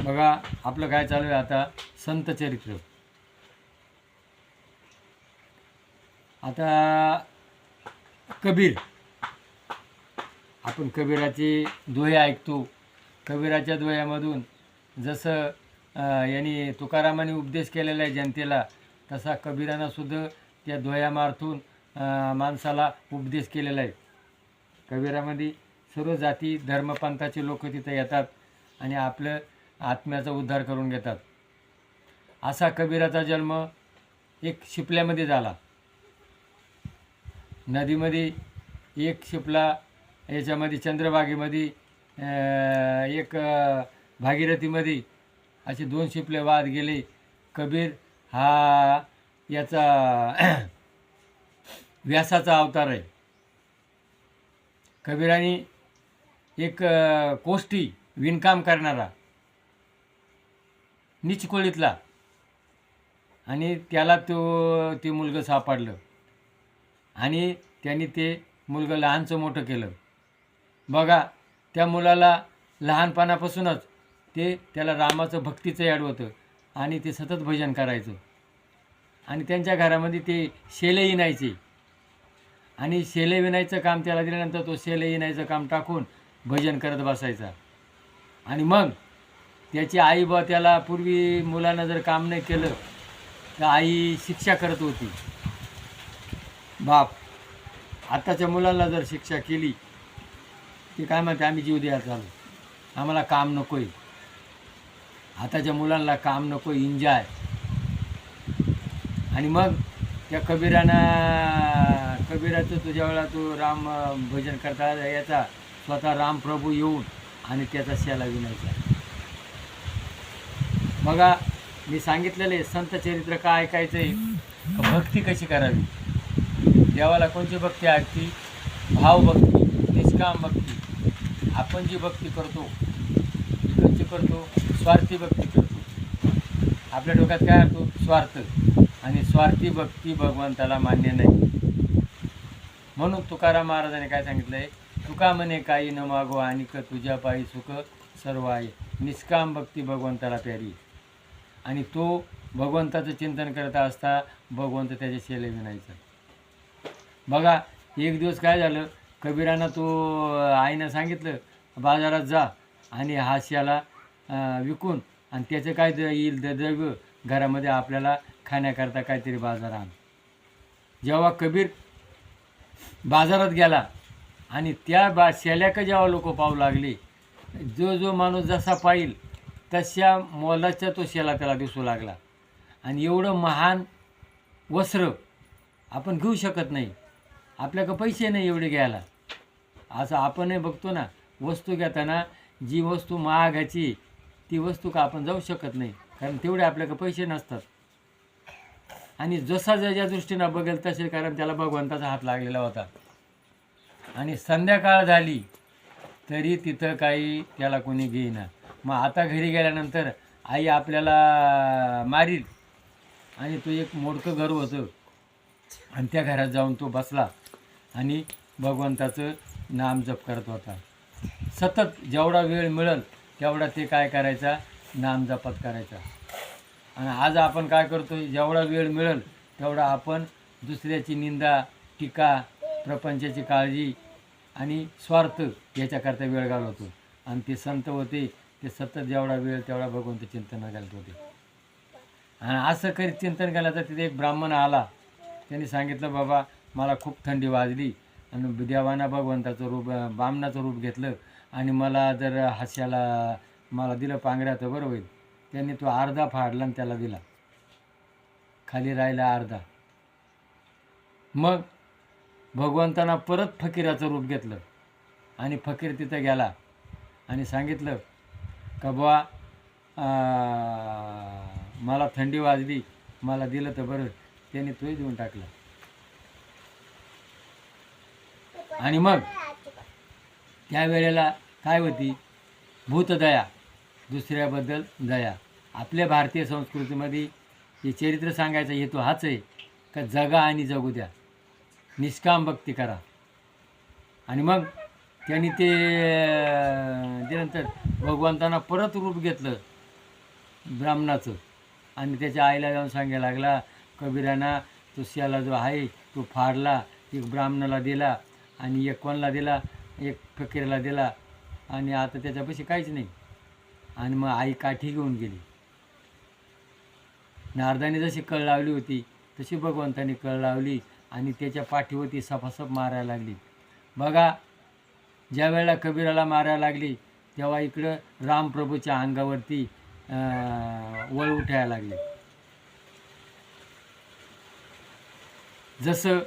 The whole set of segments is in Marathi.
बघा आपलं काय चालू आहे आता, संत चरित्र. आता कबीर, आपण कबीराचे दोहे ऐकतो. कबीराच्या दोह्यामधून जसं यांनी तुकारामाने उपदेश केलेला आहे जनतेला, तसा कबीरानं सुद्धा त्या दोह्यामार्फून माणसाला उपदेश केलेला आहे. कबीरामध्ये सर्व जाती धर्मपंथाचे लोक तिथं येतात आणि आपलं आत्म्याचा उद्धार करून घेतात. असा कबीराचा जन्म एक शिपल्यामध्ये झाला. नदीमध्ये एक शिपला, याच्यामध्ये चंद्रभागेमध्ये एक भागीरथीमध्ये असे 2 शिपले वाहत गेले. कबीर हा याचा व्यासाचा अवतार आहे. कबीराने एक कोष्टी विणकाम करणारा निचकोळीतला, आणि त्याला ते मुलगं सापडलं आणि त्यांनी ते मुलगं लहानचं मोठं केलं. बघा, त्या मुलाला लहानपणापासूनच त्याला रामाचं भक्तीचं याड होतं आणि ते सतत भजन करायचं. आणि त्यांच्या घरामध्ये ते शेले विणायचे आणि शेले विणायचं काम त्याला दिल्यानंतर तो शेले विणायचं काम टाकून भजन करत बसायचा. आणि मग त्याची आई त्याला पूर्वी मुलानं जर काम नाही केलं तर आई शिक्षा करत होती. बाप आताच्या मुलांना जर शिक्षा केली ते काय म्हणते, आम्ही जीव द्यायला चालू, आम्हाला काम नको आहे. आताच्या मुलांना काम नको, एन्जॉय. आणि मग त्या कबीराचं तुझ्या वेळा तो राम भजन करता याचा स्वतः राम प्रभू येऊन आणि त्याचा शेला विणायचा. बघा, मी सांगितलेलं आहे संत चरित्र का ऐकायचं आहे, भक्ती कशी करावी. देवाला कोणती भक्ती ऐकती? भावभक्ती, निष्काम भक्ती. आपण जी भक्ती करतो ती कशी करतो? स्वार्थी भक्ती करतो. आपल्या डोक्यात काय असतो? स्वार्थ. आणि स्वार्थी भक्ती भगवंताला मान्य नाही. म्हणून तुकाराम महाराजांनी काय सांगितलं आहे, तुका म्हणे काही न मागो आणि तुझ्या पायी सुख सर्व आहे. निष्काम भक्ती भगवंताला प्यारी. आणि तो भगवंताचं चिंतन करत असता भगवंत त्याचे शेले विणायचं. बघा, एक दिवस काय झालं, कबीरानं तो आईनं सांगितलं बाजारात जा आणि हा शेला विकून आणि त्याचं काय येईल द्रव्य घरामध्ये आपल्याला खाण्याकरता काहीतरी बाजार आण. जेव्हा कबीर बाजारात गेला आणि त्या शेल्याकडे जेव्हा लोक पाहू लागले, जो माणूस जसा पाहिल तशा मोलाचा तो शेला त्याला दिसू लागला. आणि एवढं महान वस्त्र आपण घेऊ शकत नाही, आपल्याकडे पैसे नाही एवढे घ्यायला. असं आपणही बघतो ना, वस्तू घेताना जी वस्तू महागाची ती वस्तू का आपण जाऊ शकत नाही, कारण तेवढे आपल्याकडे पैसे नसतात. आणि जसा ज्याच्या दृष्टीनं बघेल तसे, कारण त्याला भगवंताचा हात लागलेला होता. आणि संध्याकाळ झाली तरी तिथं काही त्याला कोणी घेईना. मग आता घरी गेल्यानंतर आई आपल्याला मारील. आणि तो एक मोडकं घर होतं आणि त्या घरात जाऊन तो बसला आणि भगवंताचं नाम जप करत होता. सतत जेवढा वेळ मिळेल तेवढा ते काय करायचा, नाम जपत करायचा. आणि आज आपण काय करतो, जेवढा वेळ मिळेल तेवढा आपण दुसऱ्याची निंदा, टीका, प्रपंचाची काळजी आणि स्वार्थ याच्याकरता वेळ घालवतो. आणि ते संत होते ते सतत जेवढा वेळ तेवढा भगवंत चिंतन घालत होते. आणि असं करीत चिंतन केलं तर तिथे एक ब्राह्मण आला. त्यांनी सांगितलं, बाबा मला खूप थंडी वाजली आणि देवाना भगवंताचं रूप, बामणाचं रूप घेतलं आणि मला जर हास्याला मला दिलं पांघऱ्याचं बरं होईल. त्यांनी तो अर्धा फाडला आणि त्याला दिला, खाली राहिला अर्धा. मग भगवंतांना परत फकीराचं रूप घेतलं आणि फकीर तिथं गेला आणि सांगितलं का बुवा मला थंडी वाजली, मला दिलं तर बरं. त्याने तोही देऊन टाकला. आणि मग त्यावेळेला काय होती, भूतदया, दुसऱ्याबद्दल दया. आपल्या भारतीय संस्कृतीमध्ये हे चरित्र सांगायचा हेतू हाच आहे का जगा आणि जगू द्या, निष्काम भक्ती करा. आणि मग त्यांनी ते त्यानंतर भगवंतांना परत रूप घेतलं ब्राह्मणाचं. आणि त्याच्या आईला जाऊन सांगायला लागला, कबीराना तो शियाला जो आहे तो फाडला, एक ब्राह्मणाला दिला आणि एक कोणाला दिला, एक फकीरला दिला, आणि आता त्याच्यापाशी काहीच नाही. आणि मग आई काठी घेऊन गेली. नारदाने जशी कळ लावली होती तशी भगवंताने कळ लावली आणि त्याच्या पाठीवरती सपासप मारायला लागली. बघा, ज्या वेळेला कबीराला मारायला लागली तेव्हा इकडं रामप्रभूच्या अंगावरती वळ उठायला लागले. जसं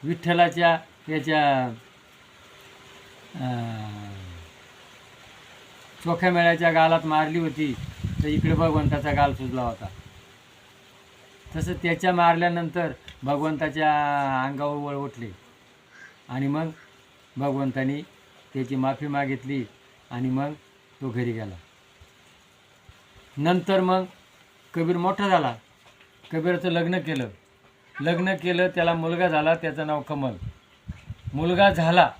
विठ्ठलाच्या याच्या चोख्या मेळ्याच्या गालात मारली होती तर इकडे भगवंताचा गाल सुजला होता. तसं त्याच्या मारल्यानंतर भगवंताच्या अंगावर वळ उठले आणि मग भगवंतानी त्याची माफी मागितली आणि मग तो घरी गेला. नंतर मग कबीर मोठा झाला. कबीराचं लग्न केलं, त्याला मुलगा झाला, त्याचं नाव कमल. मुलगा झाला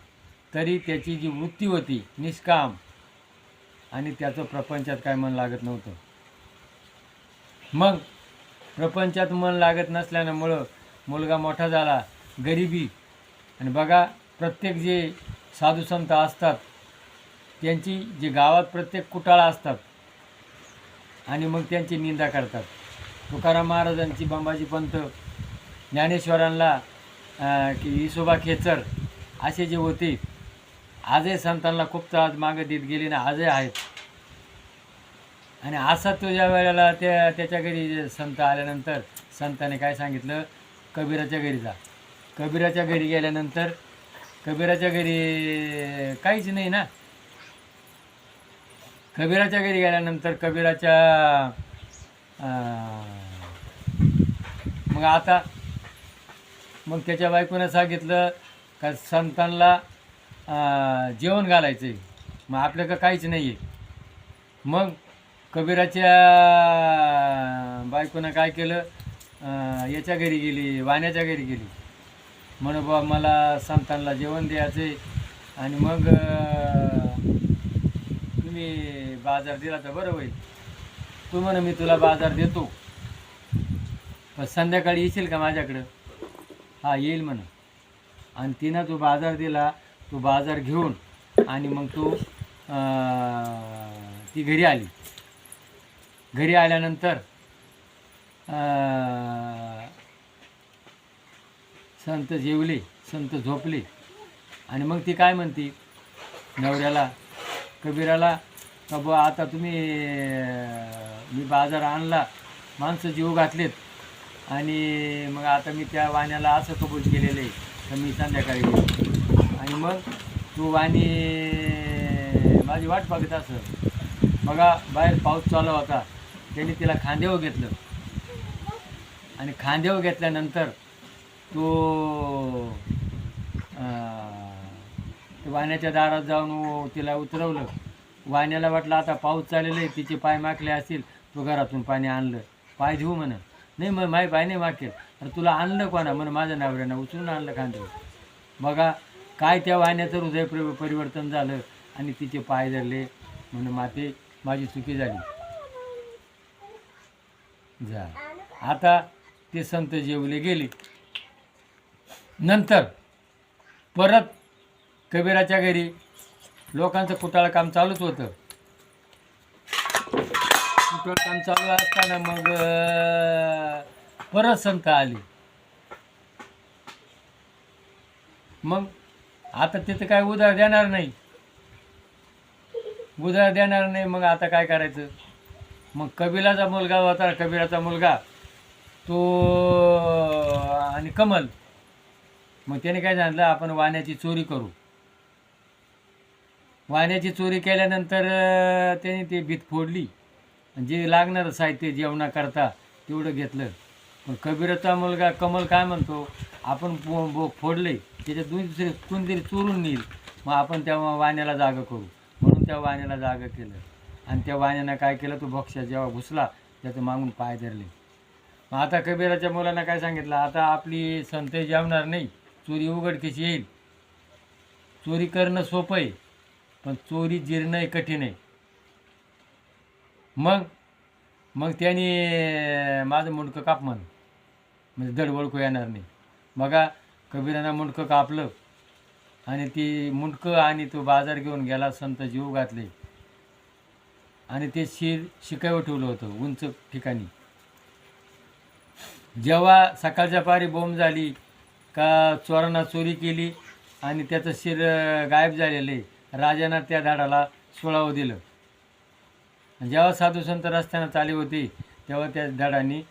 तरी त्याची जी वृत्ती होती निष्काम, आणि त्याचं प्रपंचात काय मन लागत नव्हतं. मग प्रपंचात मन लागत नसल्यामुळं मुलगा मोठा झाला, गरिबी. आणि बघा, प्रत्येक जे साधू संत असतात त्यांची जे गावात प्रत्येक कुटाळा असतात आणि मग त्यांची निंदा करतात. तुकाराम महाराजांची, बाबाजी पंत, ज्ञानेश्वरांना की विसोबा खेचर असे जे होते, आजही संतांना खूप त्रास मागं देत गेले ना, आजही आहेत. आणि असा तो ज्या वेळेला त्याच्या घरी संत आल्यानंतर संताने काय सांगितलं, कबीराच्या घरी जा. कबीराच्या घरी गेल्यानंतर कबीराच्या घरी काहीच नाही ना. कबीराच्या घरी गेल्यानंतर कबीराच्या मग त्याच्या बायकोनं सांगितलं का संतांना जेवण घालायचं आहे, मग आपल्याकडं काहीच नाही आहे. मग कबीराच्या बायकोनं काय केलं, याच्या घरी गेली, वाण्याच्या घरी गेली. म्हण बा मला संतांना जेवण द्यायचे आणि मग तुम्ही बाजार दिला तर बरं होईल. तू म्हण मी तुला बाजार देतो, पण संध्याकाळी येशील का माझ्याकडं? हा, येईल म्हण. आणि तिनं तो बाजार दिला. तो बाजार घेऊन आणि मग ती घरी आली. घरी आल्यानंतर संत जेवले, संत झोपले. आणि मग ती काय म्हणती नवऱ्याला, कबीराला, का बुवा आता मी बाजार आणला, माणसं जीव घातलेत, आणि मग आता मी त्या वाण्याला असं कबूल केलेलं आहे तर मी संध्याकाळी येईल. आणि मग तू वाणी माझी वाट बघत असं. बघा, बाहेर पाऊस चालू होता. त्यांनी तिला खांद्यावर घेतलं आणि खांद्यावर घेतल्यानंतर तो वाण्याच्या दारात जाऊन तिला उतरवलं. वाण्याला वाटलं आता पाऊस चाललेला आहे, तिचे पाय माखले असतील. तो घरातून पाणी आणलं. पाय धुऊ म्हणा. नाही, मग माझे पाय नाही माखेल. तर तुला आणलं कोणा? म्हणून माझ्या नवऱ्यानं उचलून आणलं खांद्यावर. बघा काय त्या वाण्याचं हृदय परिवर्तन झालं आणि तिचे पाय धरले. म्हणून माते माझी चुकी झाली. आता ते संत जेवले गेले. नंतर परत कबीराच्या घरी लोकांचं कुटाळ काम चालूच होतं. कुटाळ काम चालू असताना मग परत संत आले. मग आता तिथं काय उधार देणार नाही. मग आता काय करायचं? मग कबीराचा मुलगा होता, कबीराचा मुलगा तो आणि कमल. मग त्याने काय सांगितलं, आपण वाण्याची चोरी करू. वाण्याची चोरी केल्यानंतर त्याने ती भीत फोडली. जे लागणारं साहित्य जेवणाकरता तेवढं घेतलं. पण कबीराचा मुलगा कमल काय म्हणतो, आपण फोडले त्याच्यात दुसरे कोणतरी चोरून नेईल, मग आपण त्या वाण्याला जागा करू. म्हणून त्या वाण्याला जागा केलं. आणि त्या वाण्यानं काय केलं, तो भक्ष्या जेव्हा घुसला त्याचं मागून पाय धरले. मग आता कबीराच्या मुलांना काय सांगितलं, आता आपली संत जेवणार नाही, चोरी उघडकीस येईल. चोरी करणं सोपं आहे, पण चोरी जिरणं कठीण आहे. मग मग त्याने माझं मुंडकं काप म्हण, म्हणजे दड ओळखू येणार नाही. बघा कबीरानं मुंडकं कापलं आणि ती मुंडकं आणि तो बाजार घेऊन गेला, संत जीव घातले आणि ते शिर शिकायवर ठेवलं होतं उंच ठिकाणी. जेव्हा सकाळच्या पारी बोंब झाली का चोरांना चोरी केली आणि त्याचं शिर गायब झालेलं आहे, राजानं त्या झाडाला सोळावं दिलं. जेव्हा साधू संत रस्त्यानं चालले होते तेव्हा त्या झाडांनी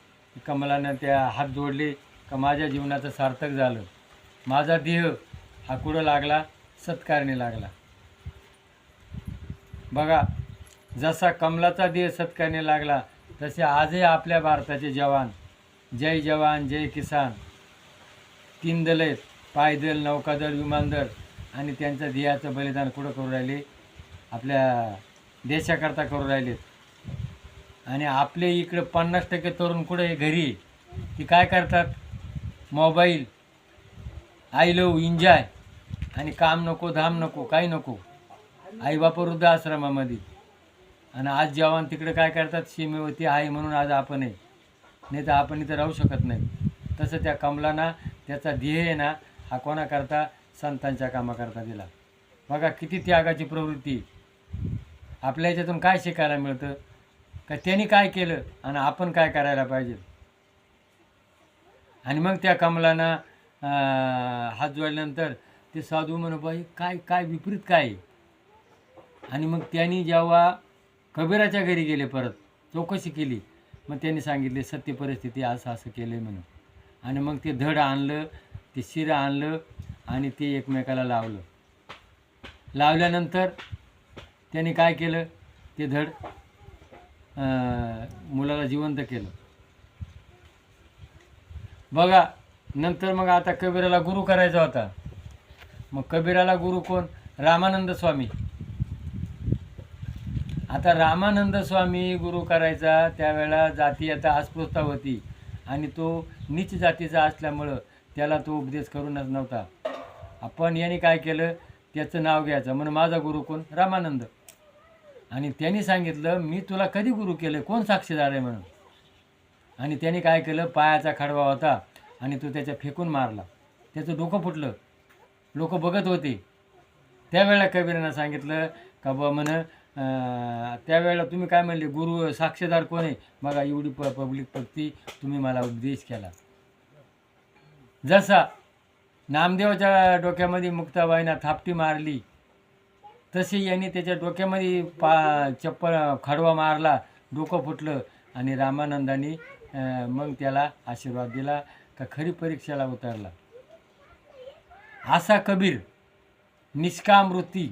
कमलानं त्या हात जोडले का माझ्या जीवनाचं सार्थक झालं, माझा देह हा कुठं लागला, सत्कारणी लागला. बघा जसा कमलाचा देह सत्कारणी लागला तसे आजही आपल्या भारताचे जवान, जय जवान जय किसान, 3 दल आहेत, पायदल, नौकादल, विमानदल, आणि त्यांचं देहाचं बलिदान कुठं करू राहिले, आपल्या देशाकरता करू राहिलेत. आणि आपले इकडं 50% तरुण कुठं आहे, घरी. ती काय करतात, मोबाईल, आय लव एन्जॉय, आणि काम नको, धाम नको, काही नको, आईबाप वृद्धाश्रमामध्ये. आणि आज जवान तिकडे काय करतात, सीमेवरती आहे म्हणून आज आपण आहे, नाही तर आपण इथं राहू शकत नाही. तसं त्या कमलांना त्याचा ध्येय आहे ना, हा कोणाकरता, संतांच्या कामाकरता दिला. बघा किती त्यागाची प्रवृत्ती. आपल्या याच्यातून काय शिकायला मिळतं का त्यांनी काय केलं आणि आपण काय करायला पाहिजे. आणि मग त्या कमलांना हात जोडल्यानंतर ते साधू म्हणू, बाई काय काय विपरीत काय आहे. आणि मग त्यांनी जेव्हा कबीराच्या घरी गेले, परत चौकशी केली, मग त्यांनी सांगितले सत्य परिस्थिती, असं असं केलं म्हणून. आणि मग ते धड आणलं, ते शिर आणलं आणि ते एकमेकाला लावलं. लावल्यानंतर त्यांनी काय केलं, ते धड मुलाला जिवंत केलं. बघा नंतर मग आता कबीराला गुरु करायचा होता. मग कबीराला गुरु कोण, रामानंद स्वामी. आता रामानंद स्वामी गुरु करायचा त्यावेळेला जातीयता अस्पृश्यता होती आणि तो नीच जातीचा असल्यामुळं त्याला तो उपदेश करूनच नव्हता. आपण याने काय केलं, त्याचं नाव घ्यायचं, म्हणून माझा गुरु कोण, रामानंद. आणि त्यांनी सांगितलं मी तुला कधी गुरु केलं, कोण साक्षीदार आहे म्हणून. आणि त्याने काय केलं, पायाचा खडवा होता आणि तो त्याच्या फेकून मारला, त्याचं डोकं फुटलं. लोक बघत होते. त्यावेळेला कबीरानं सांगितलं का बा म्हण, त्यावेळेला तुम्ही काय म्हणले, गुरु साक्षीदार कोण आहे, बघा एवढी पब्लिक भक्ती तुम्ही मला उपदेश केला. जसा नामदेवाच्या डोक्यामध्ये मुक्ताबाईंना थापटी मारली तशी यांनी त्याच्या डोक्यामध्ये चप्पल खडवा मारला, डोकं फुटलं. आणि रामानंदांनी मग त्याला आशीर्वाद दिला का खरी परीक्षेला उतरला. असा कबीर निष्काम वृत्ती.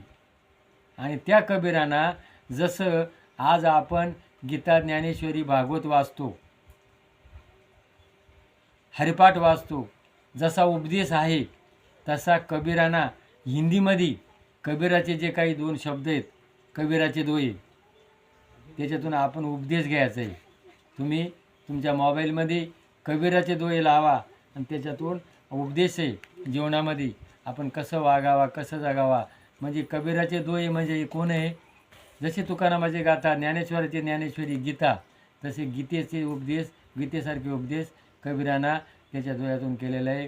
आणि त्या कबीरांना जसं आज आपण गीता, ज्ञानेश्वरी, भागवत वाचतो, हरिपाठ वाचतो, जसा उपदेश आहे तसा कबीरांना हिंदीमध्ये कबीराचे जे काही 2 शब्द आहेत, कबीराचे दोहे, त्याच्यातून आपण उपदेश घ्यायचा आहे. तुम्ही तुमच्या मोबाईलमध्ये कबीराचे दोहे लावा आणि त्याच्यातून उपदेश आहे जीवनामध्ये आपण कसं वागावा, कसं जगावा. म्हणजे कबीराचे दोहे म्हणजे कोण आहे, जसे तुकारामाचे गाथा, ज्ञानेश्वराचे ज्ञानेश्वरी, गीता, तसे गीतेचे उपदेश, गीतेसारखे उपदेश कबीरांना त्याच्या दोह्यातून केलेलं आहे.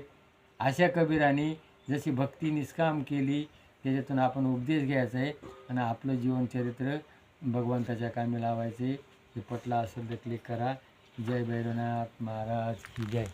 अशा कबीरांनी जशी भक्ती निष्काम केली त्याच्यातून आपण उपदेश घ्यायचा आहे आणि आपलं जीवनचरित्र भगवंताच्या कामी लावायचे. हे पटलं असेल तर क्लिक करा. जय भैरवनाथ महाराज की जय.